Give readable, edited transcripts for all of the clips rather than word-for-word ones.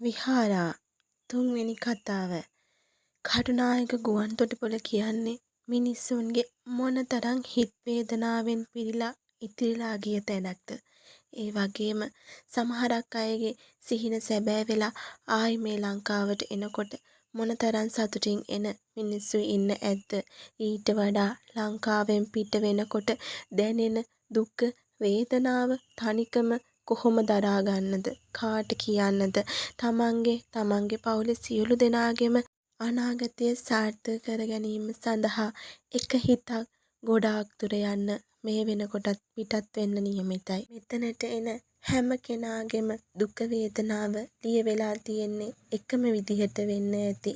විහාරා තුන්වෙනි කතාව. කටුනායක ගුවන්තොටුපොළ කියන්නේ මිනිස්සුන්ගේ මොනතරම් හිත් වේදනාවෙන් පිරීලා ඉතිරිලා ගිය තැනක්ද. ඒ වගේම සමහරක් අයගේ සිහින සැබෑ වෙලා ආයි මේ ලංකාවට එනකොට මොනතරම් සතුටින් එන මිනිස්සු ඉන්න ඇද්ද. ඊට වඩා ලංකාවෙන් පිට වෙනකොට දැනෙන දුක වේදනාව තනිකම කොහොම දරා ගන්නද, කාට කියන්නද, තමන්ගේ පවුලේ සියලු දෙනාගේම අනාගතය සාර්ථක කර ගැනීම සඳහා එක හිතක් ගොඩාක් දුර යන්න මේ වෙනකොටත් පිටත් වෙන්න නියමිතයි. මෙතනට එන හැම කෙනාගේම දුක වේදනාව ලියවෙලා තියෙන්නේ එකම විදිහට වෙන්න ඇති.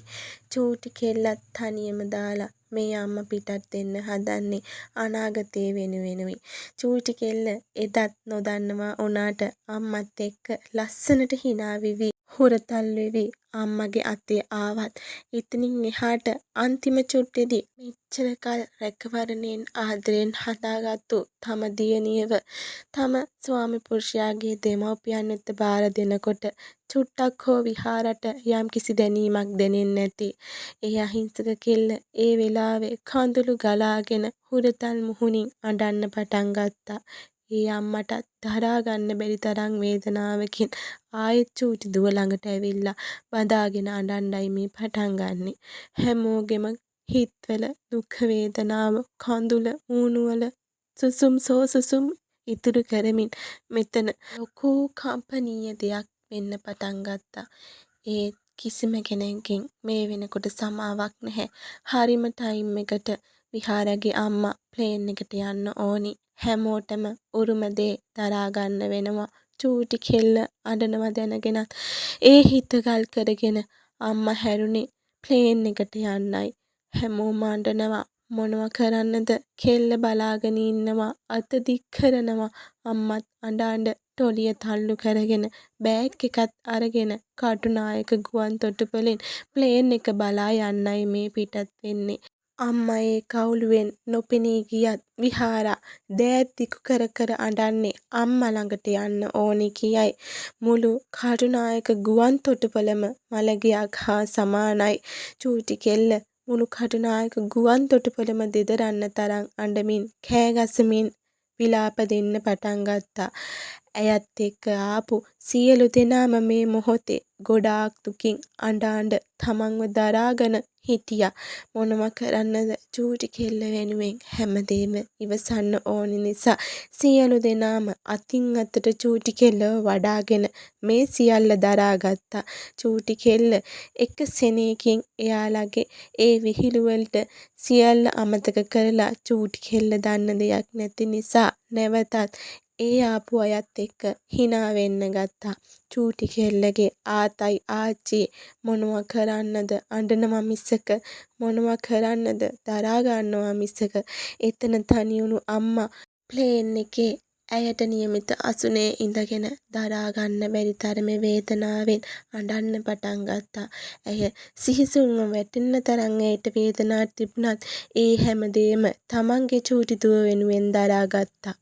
චූටි කෙල්ලත් තනියම දාලා මේ අම්මා පිටත් වෙන්න හදන්නේ අනාගතේ වෙනුවෙනුයි. චූටි කෙල්ල එදත් නොදන්නවා උනාට අම්මත් එක්ක ලස්සනට hina වෙවි හුරතල් වෙවි අම්මගේ අතේ ආවත් එතනින් එහාට අන්තිම චුට්ටේදී මෙච්චර කල් රැකවරණයෙන් ආදරයෙන් හදාගත්තු තම දියණියව තම ස්වාමි පුරුෂයාගේ දෙමව්පියන් වෙත බාර දෙනකොට චුට්ටක් හෝ විහාරට යම්කිසි දැනීමක් දැනෙන්නේ නැති ඒ අහිංසක කෙල්ල ඒ වෙලාවේ කඳුළු ගලාගෙන හුරතල් මුහුණින් අඬන්න පටන් ගත්තා. ඒ අම්මටත් දරා ගන්න බැරි තරම් වේදනාවකින් ආයෙත් චූටි දුව ළඟට ඇවිල්ලා බදාගෙන අඬන්නයි මේ පටන් ගන්නෙ. හැමෝගෙම හිත්වල දුක වේදනාව කඳුළ ඌණුවල සුසුම් ඉතුරු කරමින් මෙතන ලොකු කම්පනීය දෙයක් වෙන්න පටන් ගත්තා. ඒ කිසිම කෙනෙක්ගෙන් මේ වෙනකොට සමාවක් නැහැ. හරිම ටයිම් එකට විහාරගේ අම්මා ප්ලේන් එකට යන්න ඕනි. හැමෝටම උරුම දේ දරා ගන්න වෙනවා. චූටි කෙල්ල අඬනවා දැනගෙනත් ඒ හිත ගල් කරගෙන අම්මා හැරුණේ ප්ලේන් එකට යන්නයි. හැමෝම අඬනවා. මොනවා කරන්නද? කෙල්ල බලාගෙන ඉන්නවා. අත දික් කරනවා. අම්මත් අඬ ටොලිය තල්ලු කරගෙන බෑග් එකත් අරගෙන කටුනායක ගුවන්තොටුපළෙන් ප්ලේන් එක බලා යන්නයි මේ පිටත් වෙන්නේ. අම්මා ඒ කවුළුවෙන් නොපෙනී ගියත් විහාරා දෑත් දිගු කර කර අඬන්නේ අම්මා ළඟට යන්න ඕනි කියයි. මුළු කටුනායක ගුවන්තොටුපළම මළගෙයක් හා සමානයි. චූටි කෙල්ල මුළු කටුනායක ගුවන්තොටුපළම දෙදරන්න තරම් අඬමින් කෑ ගසමින් විලාප දෙන්න පටන් ගත්තා. ඇයත් එක්ක ආපු සියලු දෙනාම මේ මොහොතේ ගොඩාක් දුකින් අඬ තමන්ව දරාගෙන හිටියා. මොනවා කරන්නද චූටි කෙල්ල වෙනුවෙන් හැමදේම ඉවසන්න ඕනි නිසා සියලු දෙනාම අතින් අතට චූටි කෙල්ලව වඩාගෙන මේ සියල්ල දරාගත්තා. චූටි කෙල්ල එක සෙනෙහකින් එයාලගේ ඒ විහිළු වලට සියල්ල අමතක කරලා චූටි කෙල්ල දන්න දෙයක් නැති නිසා නැවතත් ඒ ආපු අයත් එක්ක hina වෙන්න ගත්තා. චූටි කෙල්ලගේ ආතයි ආච්චි මොනවා කරන්නද අඬනවා මිසක මොනවා කරන්නද දරා ගන්නවා මිසක එතන තනි වුණු අම්මා ප්ලේන් එකේ ඇයට නියමිත අසුනේ ඉඳගෙන දරා ගන්න බැරි තරමේ වේදනාවෙන් අඬන්න පටන් ගත්තා. ඇය සිහිසුන්ව වැටෙන්න තරම් ඇයට වේදනාවක් තිබුණත් ඒ හැමදේම තමන්ගේ චූටි දුව වෙනුවෙන් දරා ගත්තා.